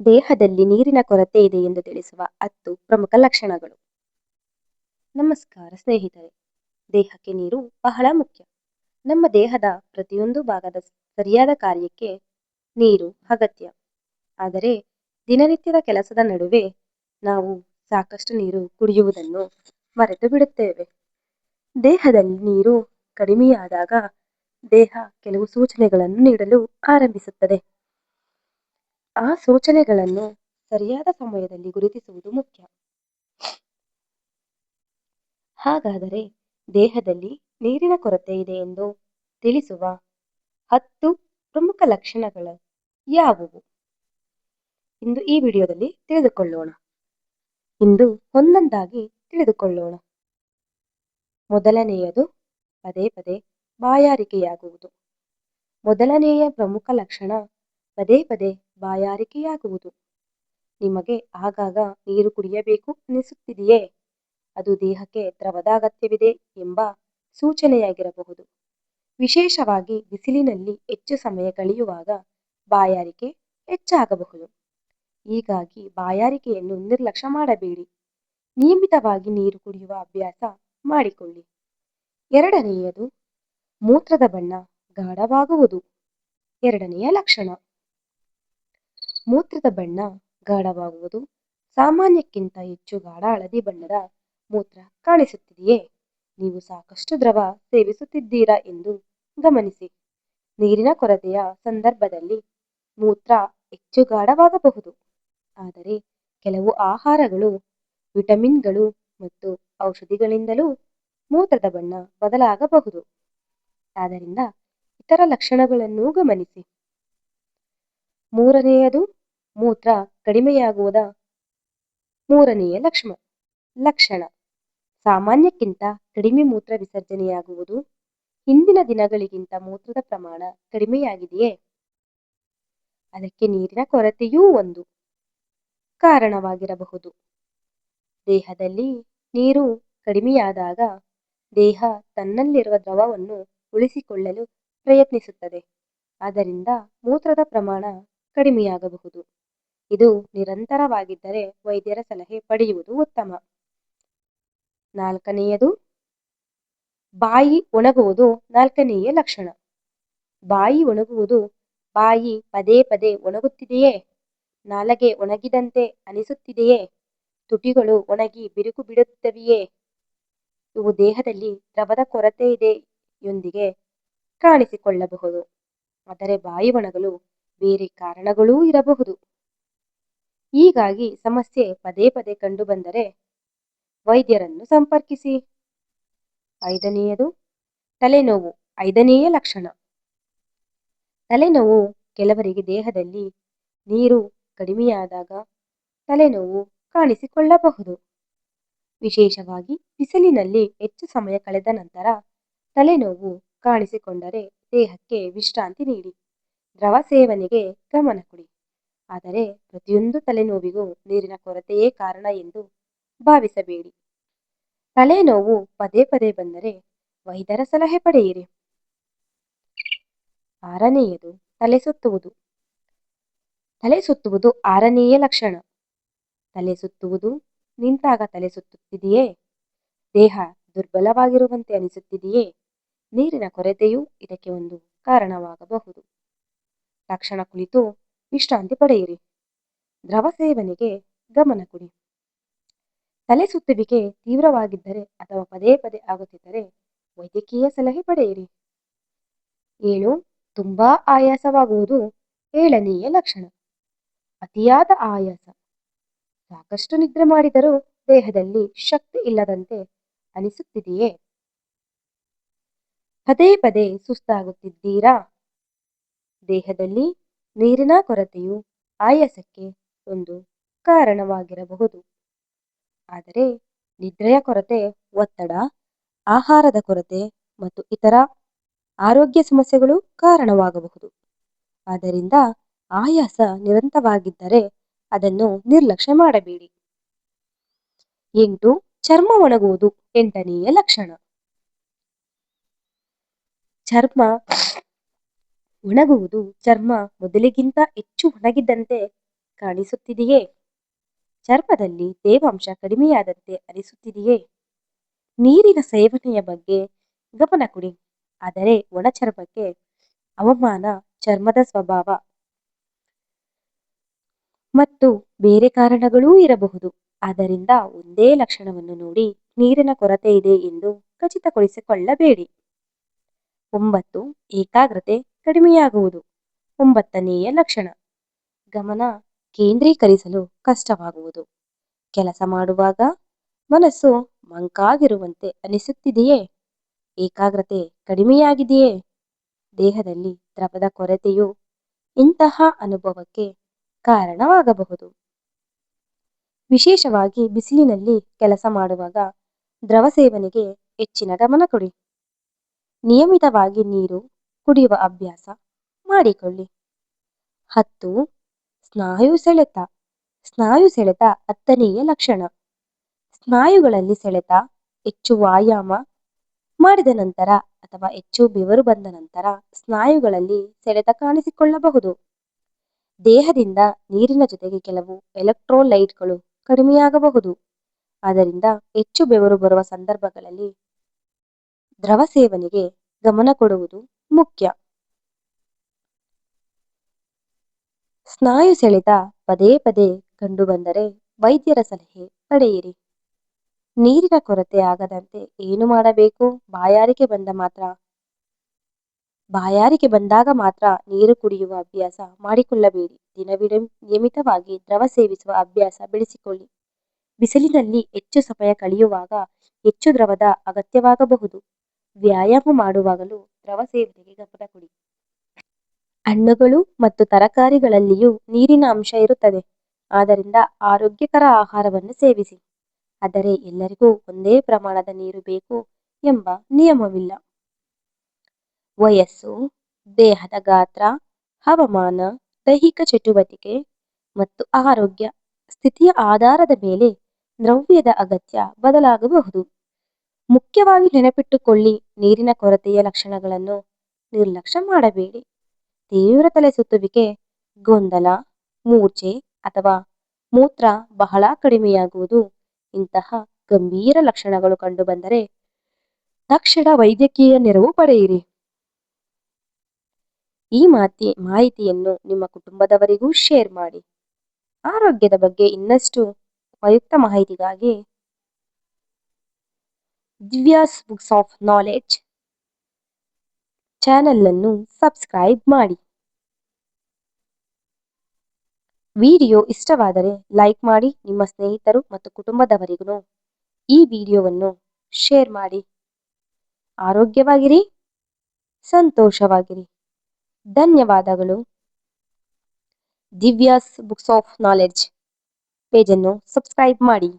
ದೇಹದಲ್ಲಿ ನೀರಿನ ಕೊರತೆ ಇದೆ ಎಂದು ತಿಳಿಸುವ 10 ಪ್ರಮುಖ ಲಕ್ಷಣಗಳು. ನಮಸ್ಕಾರ ಸ್ನೇಹಿತರೆ. ದೇಹಕ್ಕೆ ನೀರು ಬಹಳ ಮುಖ್ಯ. ನಮ್ಮ ದೇಹದ ಪ್ರತಿಯೊಂದು ಭಾಗದ ಸರಿಯಾದ ಕಾರ್ಯಕ್ಕೆ ನೀರು ಅಗತ್ಯ. ಆದರೆ ದಿನನಿತ್ಯದ ಕೆಲಸದ ನಡುವೆ ನಾವು ಸಾಕಷ್ಟು ನೀರು ಕುಡಿಯುವುದನ್ನು ಮರೆತು ಬಿಡುತ್ತೇವೆ. ದೇಹದಲ್ಲಿ ನೀರು ಕಡಿಮೆಯಾದಾಗ ದೇಹ ಕೆಲವು ಸೂಚನೆಗಳನ್ನು ನೀಡಲು ಆರಂಭಿಸುತ್ತದೆ. ಆ ಸೂಚನೆಗಳನ್ನು ಸರಿಯಾದ ಸಮಯದಲ್ಲಿ ಗುರುತಿಸುವುದು ಮುಖ್ಯ. ಹಾಗಾದರೆ ದೇಹದಲ್ಲಿ ನೀರಿನ ಕೊರತೆ ಇದೆ ಎಂದು ತಿಳಿಸುವ 10 ಪ್ರಮುಖ ಲಕ್ಷಣಗಳು ಯಾವುವು? ಇಂದು ಈ ವಿಡಿಯೋದಲ್ಲಿ ತಿಳಿದುಕೊಳ್ಳೋಣ. ಇಂದು ಒಂದೊಂದಾಗಿ ತಿಳಿದುಕೊಳ್ಳೋಣ. ಮೊದಲನೆಯದು ಪದೇ ಪದೇ ಬಾಯಾರಿಕೆಯಾಗುವುದು. ಮೊದಲನೆಯ ಪ್ರಮುಖ ಲಕ್ಷಣ ಪದೇ ಪದೇ ಬಾಯಾರಿಕೆಯಾಗುವುದು. ನಿಮಗೆ ಆಗಾಗ ನೀರು ಕುಡಿಯಬೇಕು ಅನಿಸುತ್ತಿದೆಯೇ? ಅದು ದೇಹಕ್ಕೆ ದ್ರವದ ಅಗತ್ಯವಿದೆ ಎಂಬ ಸೂಚನೆಯಾಗಿರಬಹುದು. ವಿಶೇಷವಾಗಿ ಬಿಸಿಲಿನಲ್ಲಿ ಹೆಚ್ಚು ಸಮಯ ಕಳೆಯುವಾಗ ಬಾಯಾರಿಕೆ ಹೆಚ್ಚಾಗಬಹುದು. ಹೀಗಾಗಿ ಬಾಯಾರಿಕೆಯನ್ನು ನಿರ್ಲಕ್ಷ್ಯ ಮಾಡಬೇಡಿ. ನಿಯಮಿತವಾಗಿ ನೀರು ಕುಡಿಯುವ ಅಭ್ಯಾಸ ಮಾಡಿಕೊಳ್ಳಿ. ಎರಡನೆಯದು ಮೂತ್ರದ ಬಣ್ಣ ಗಾಢವಾಗುವುದು. ಎರಡನೆಯ ಲಕ್ಷಣ ಮೂತ್ರದ ಬಣ್ಣ ಗಾಢವಾಗುವುದು. ಸಾಮಾನ್ಯಕ್ಕಿಂತ ಹೆಚ್ಚು ಗಾಢ ಹಳದಿ ಬಣ್ಣದ ಮೂತ್ರ ಕಾಣಿಸುತ್ತಿದೆಯೇ? ನೀವು ಸಾಕಷ್ಟು ದ್ರವ ಸೇವಿಸುತ್ತಿದ್ದೀರಾ ಎಂದು ಗಮನಿಸಿ. ನೀರಿನ ಕೊರತೆಯ ಸಂದರ್ಭದಲ್ಲಿ ಮೂತ್ರ ಹೆಚ್ಚು ಗಾಢವಾಗಬಹುದು. ಆದರೆ ಕೆಲವು ಆಹಾರಗಳು, ವಿಟಮಿನ್ಗಳು ಮತ್ತು ಔಷಧಿಗಳಿಂದಲೂ ಮೂತ್ರದ ಬಣ್ಣ ಬದಲಾಗಬಹುದು. ಆದ್ದರಿಂದ ಇತರ ಲಕ್ಷಣಗಳನ್ನು ಗಮನಿಸಿ. ಮೂರನೆಯದು ಮೂತ್ರ ಕಡಿಮೆಯಾಗುವುದ ಮೂರನೆಯ ಲಕ್ಷಣ ಸಾಮಾನ್ಯಕ್ಕಿಂತ ಕಡಿಮೆ ಮೂತ್ರ ವಿಸರ್ಜನೆಯಾಗುವುದು. ಹಿಂದಿನ ದಿನಗಳಿಗಿಂತ ಮೂತ್ರದ ಪ್ರಮಾಣ ಕಡಿಮೆಯಾಗಿದೆಯೇ? ಅದಕ್ಕೆ ನೀರಿನ ಕೊರತೆಯೂ ಒಂದು ಕಾರಣವಾಗಿರಬಹುದು. ದೇಹದಲ್ಲಿ ನೀರು ಕಡಿಮೆಯಾದಾಗ ದೇಹ ತನ್ನಲ್ಲಿರುವ ದ್ರವವನ್ನು ಉಳಿಸಿಕೊಳ್ಳಲು ಪ್ರಯತ್ನಿಸುತ್ತದೆ. ಆದ್ದರಿಂದ ಮೂತ್ರದ ಪ್ರಮಾಣ ಕಡಿಮೆಯಾಗಬಹುದು. ಇದು ನಿರಂತರವಾಗಿದ್ದರೆ ವೈದ್ಯರ ಸಲಹೆ ಪಡೆಯುವುದು ಉತ್ತಮ. ನಾಲ್ಕನೆಯದು ಬಾಯಿ ಒಣಗುವುದು. ನಾಲ್ಕನೆಯ ಲಕ್ಷಣ ಬಾಯಿ ಒಣಗುವುದು. ಬಾಯಿ ಪದೇ ಪದೇ ಒಣಗುತ್ತಿದೆಯೇ? ನಾಲಿಗೆ ಒಣಗಿದಂತೆ ಅನಿಸುತ್ತಿದೆಯೇ? ತುಟಿಗಳು ಒಣಗಿ ಬಿರುಕು ಬಿಡುತ್ತವೆಯೇ? ಇವು ದೇಹದಲ್ಲಿ ದ್ರವದ ಕೊರತೆ ಇದೆಯೊಂದಿಗೆ ಕಾಣಿಸಿಕೊಳ್ಳಬಹುದು. ಆದರೆ ಬಾಯಿ ಒಣಗಲು ಬೇರೆ ಕಾರಣಗಳೂ ಇರಬಹುದು. ಹೀಗಾಗಿ ಸಮಸ್ಯೆ ಪದೇ ಪದೇ ಕಂಡುಬಂದರೆ ವೈದ್ಯರನ್ನು ಸಂಪರ್ಕಿಸಿ. ಐದನೆಯದು ತಲೆನೋವು. ಐದನೆಯ ಲಕ್ಷಣ ತಲೆನೋವು. ಕೆಲವರಿಗೆ ದೇಹದಲ್ಲಿ ನೀರು ಕಡಿಮೆಯಾದಾಗ ತಲೆನೋವು ಕಾಣಿಸಿಕೊಳ್ಳಬಹುದು. ವಿಶೇಷವಾಗಿ ಬಿಸಿಲಿನಲ್ಲಿ ಹೆಚ್ಚು ಸಮಯ ಕಳೆದ ನಂತರ ತಲೆನೋವು ಕಾಣಿಸಿಕೊಂಡರೆ ದೇಹಕ್ಕೆ ವಿಶ್ರಾಂತಿ ನೀಡಿ ದ್ರವ ಸೇವನೆಗೆ ಗಮನ ಕೊಡಿ. ಆದರೆ ಪ್ರತಿಯೊಂದು ತಲೆನೋವಿಗೂ ನೀರಿನ ಕೊರತೆಯೇ ಕಾರಣ ಎಂದು ಭಾವಿಸಬೇಡಿ. ತಲೆನೋವು ಪದೇ ಪದೇ ಬಂದರೆ ವೈದ್ಯರ ಸಲಹೆ ಪಡೆಯಿರಿ. ಆರನೆಯದು ತಲೆ ಸುತ್ತುವುದು. ತಲೆ ಸುತ್ತುವುದು ಆರನೆಯ ಲಕ್ಷಣ. ತಲೆ ಸುತ್ತುವುದು. ನಿಂತಾಗ ತಲೆ ಸುತ್ತುತ್ತಿದೆಯೇ? ದೇಹ ದುರ್ಬಲವಾಗಿರುವಂತೆ ಅನಿಸುತ್ತಿದೆಯೇ? ನೀರಿನ ಕೊರತೆಯೂ ಇದಕ್ಕೆ ಒಂದು ಕಾರಣವಾಗಬಹುದು. ತಕ್ಷಣ ಕುಳಿತು ವಿಶ್ರಾಂತಿ ಪಡೆಯಿರಿ. ದ್ರವ ಸೇವನೆಗೆ ಗಮನ ಕೊಡಿ. ತಲೆ ಸುತ್ತುವಿಕೆ ತೀವ್ರವಾಗಿದ್ದರೆ ಅಥವಾ ಪದೇ ಪದೇ ಆಗುತ್ತಿದ್ದರೆ ವೈದ್ಯಕೀಯ ಸಲಹೆ ಪಡೆಯಿರಿ. 7 ತುಂಬಾ ಆಯಾಸವಾಗುವುದು. ಏಳನೆಯ ಲಕ್ಷಣ ಅತಿಯಾದ ಆಯಾಸ. ಸಾಕಷ್ಟು ನಿದ್ರೆ ಮಾಡಿದರೂ ದೇಹದಲ್ಲಿ ಶಕ್ತಿ ಇಲ್ಲದಂತೆ ಅನಿಸುತ್ತಿದೆಯೇ? ಪದೇ ಪದೇ ಸುಸ್ತಾಗುತ್ತಿದ್ದೀರಾ? ದೇಹದಲ್ಲಿ ನೀರಿನ ಕೊರತೆಯು ಆಯಾಸಕ್ಕೆ ಒಂದು ಕಾರಣವಾಗಿರಬಹುದು. ಆದರೆ ನಿದ್ರೆಯ ಕೊರತೆ, ಒತ್ತಡ, ಆಹಾರದ ಕೊರತೆ ಮತ್ತು ಇತರ ಆರೋಗ್ಯ ಸಮಸ್ಯೆಗಳು ಕಾರಣವಾಗಬಹುದು. ಆದ್ದರಿಂದ ಆಯಾಸ ನಿರಂತರವಾಗಿದ್ದರೆ ಅದನ್ನು ನಿರ್ಲಕ್ಷ್ಯ ಮಾಡಬೇಡಿ. 8 ಚರ್ಮ ಒಣಗುವುದು. ಎಂಟನೆಯ ಲಕ್ಷಣ ಚರ್ಮ ಒಣಗುವುದು. ಚರ್ಮ ಮೊದಲಿಗಿಂತ ಹೆಚ್ಚು ಒಣಗಿದಂತೆ ಕಾಣಿಸುತ್ತಿದೆಯೇ? ಚರ್ಮದಲ್ಲಿ ತೇವಾಂಶ ಕಡಿಮೆಯಾದಂತೆ ಅನಿಸುತ್ತಿದೆಯೇ? ನೀರಿನ ಸೇವನೆಯ ಬಗ್ಗೆ ಗಮನ ಕೊಡಿ. ಆದರೆ ಒಣ ಚರ್ಮಕ್ಕೆ ಹವಾಮಾನ, ಚರ್ಮದ ಸ್ವಭಾವ ಮತ್ತು ಬೇರೆ ಕಾರಣಗಳೂ ಇರಬಹುದು. ಆದ್ದರಿಂದ ಒಂದೇ ಲಕ್ಷಣವನ್ನು ನೋಡಿ ನೀರಿನ ಕೊರತೆ ಇದೆ ಎಂದು ಖಚಿತಪಡಿಸಿಕೊಳ್ಳಬೇಡಿ. 9. ಏಕಾಗ್ರತೆ ಕಡಿಮೆಯಾಗುವುದು. 9ನೆಯ ಲಕ್ಷಣ ಗಮನ ಕೇಂದ್ರೀಕರಿಸಲು ಕಷ್ಟವಾಗುವುದು. ಕೆಲಸ ಮಾಡುವಾಗ ಮನಸ್ಸು ಮಂಕಾಗಿರುವಂತೆ ಅನಿಸುತ್ತಿದೆಯೇ? ಏಕಾಗ್ರತೆ ಕಡಿಮೆಯಾಗಿದೆಯೇ? ದೇಹದಲ್ಲಿ ದ್ರವದ ಕೊರತೆಯು ಇಂತಹ ಅನುಭವಕ್ಕೆ ಕಾರಣವಾಗಬಹುದು. ವಿಶೇಷವಾಗಿ ಬಿಸಿಲಿನಲ್ಲಿ ಕೆಲಸ ಮಾಡುವಾಗ ದ್ರವ ಸೇವನೆಗೆ ಹೆಚ್ಚಿನ ಗಮನ ಕೊಡಿ. ನಿಯಮಿತವಾಗಿ ನೀರು ಕುಡಿಯುವ ಅಭ್ಯಾಸ ಮಾಡಿಕೊಳ್ಳಿ. 10. ಸ್ನಾಯು ಸೆಳೆತ. ಸ್ನಾಯು ಸೆಳೆತ 10ನೆಯ ಲಕ್ಷಣ. ಸ್ನಾಯುಗಳಲ್ಲಿ ಸೆಳೆತ ಹೆಚ್ಚು ವ್ಯಾಯಾಮ ಮಾಡಿದ ನಂತರ ಅಥವಾ ಹೆಚ್ಚು ಬೆವರು ಬಂದ ನಂತರ ಸ್ನಾಯುಗಳಲ್ಲಿ ಸೆಳೆತ ಕಾಣಿಸಿಕೊಳ್ಳಬಹುದು. ದೇಹದಿಂದ ನೀರಿನ ಜೊತೆಗೆ ಕೆಲವು ಎಲೆಕ್ಟ್ರೋಲೈಟ್ಗಳು ಕಡಿಮೆಯಾಗಬಹುದು. ಆದ್ದರಿಂದ ಹೆಚ್ಚು ಬೆವರು ಬರುವ ಸಂದರ್ಭಗಳಲ್ಲಿ ದ್ರವ ಸೇವನೆಗೆ ಗಮನ ಕೊಡುವುದು ಮುಖ್ಯ. ಸ್ನಾಯು ಸೆಳೆತ ಪದೇ ಪದೇ ಕಂಡುಬಂದರೆ ವೈದ್ಯರ ಸಲಹೆ ಪಡೆಯಿರಿ. ನೀರಿನ ಕೊರತೆ ಆಗದಂತೆ ಏನು ಮಾಡಬೇಕು? ಬಾಯಾರಿಕೆ ಬಂದಾಗ ಮಾತ್ರ ನೀರು ಕುಡಿಯುವ ಅಭ್ಯಾಸ ಮಾಡಿಕೊಳ್ಳಬೇಡಿ. ದಿನವಿಡೀ ನಿಯಮಿತವಾಗಿ ದ್ರವ ಸೇವಿಸುವ ಅಭ್ಯಾಸ ಬೆಳೆಸಿಕೊಳ್ಳಿ. ಬಿಸಿಲಿನಲ್ಲಿ ಹೆಚ್ಚು ಸಮಯ ಕಳೆಯುವಾಗ ಹೆಚ್ಚು ದ್ರವದ ಅಗತ್ಯವಾಗಬಹುದು. ವ್ಯಾಯಾಮ ಮಾಡುವಾಗಲೂ ದ್ರವ ಸೇವನೆಗೆ ಗಮನ ಕೊಡಿ. ಹಣ್ಣುಗಳು ಮತ್ತು ತರಕಾರಿಗಳಲ್ಲಿಯೂ ನೀರಿನ ಅಂಶ ಇರುತ್ತದೆ. ಆದ್ದರಿಂದ ಆರೋಗ್ಯಕರ ಆಹಾರವನ್ನು ಸೇವಿಸಿ. ಆದರೆ ಎಲ್ಲರಿಗೂ ಒಂದೇ ಪ್ರಮಾಣದ ನೀರು ಬೇಕು ಎಂಬ ನಿಯಮವಿಲ್ಲ. ವಯಸ್ಸು, ದೇಹದ ಗಾತ್ರ, ಹವಾಮಾನ, ದೈಹಿಕ ಚಟುವಟಿಕೆ ಮತ್ತು ಆರೋಗ್ಯ ಸ್ಥಿತಿಯ ಆಧಾರದ ಮೇಲೆ ದ್ರವ್ಯದ ಅಗತ್ಯ ಬದಲಾಗಬಹುದು. ಮುಖ್ಯವಾಗಿ ನೆನಪಿಟ್ಟುಕೊಳ್ಳಿ, ನೀರಿನ ಕೊರತೆಯ ಲಕ್ಷಣಗಳನ್ನು ನಿರ್ಲಕ್ಷ್ಯ ಮಾಡಬೇಡಿ. ತೀವ್ರ ತಲೆ ಸುತ್ತುವಿಕೆ, ಗೊಂದಲ, ಮೂರ್ಛೆ ಅಥವಾ ಮೂತ್ರ ಬಹಳ ಕಡಿಮೆಯಾಗುವುದು ಇಂತಹ ಗಂಭೀರ ಲಕ್ಷಣಗಳು ಕಂಡುಬಂದರೆ ತಕ್ಷಣ ವೈದ್ಯಕೀಯ ನೆರವು ಪಡೆಯಿರಿ. ಈ ಮಾಹಿತಿಯನ್ನು ನಿಮ್ಮ ಕುಟುಂಬದವರಿಗೂ ಶೇರ್ ಮಾಡಿ. ಆರೋಗ್ಯದ ಬಗ್ಗೆ ಇನ್ನಷ್ಟು ಉಪಯುಕ್ತ ಮಾಹಿತಿಗಾಗಿ Divya's books of knowledge channel ಅನ್ನು ಸಬ್ಸ್ಕ್ರೈಬ್ ಮಾಡಿ. ವಿಡಿಯೋ ಇಷ್ಟವಾದರೆ ಲೈಕ್ ಮಾಡಿ. ನಿಮ್ಮ ಸ್ನೇಹಿತರು ಮತ್ತು ಕುಟುಂಬದವರಿಗೂ ಈ ವಿಡಿಯೋವನ್ನು ಶೇರ್ ಮಾಡಿ. ಆರೋಗ್ಯವಾಗಿರಿ, ಸಂತೋಷವಾಗಿರಿ. ಧನ್ಯವಾದಗಳು. ದಿವ್ಯಾಸ್ ಬುಕ್ಸ್ ಆಫ್ ನಾಲೆಡ್ಜ್ ಪೇಜನ್ನು ಸಬ್ಸ್ಕ್ರೈಬ್ ಮಾಡಿ.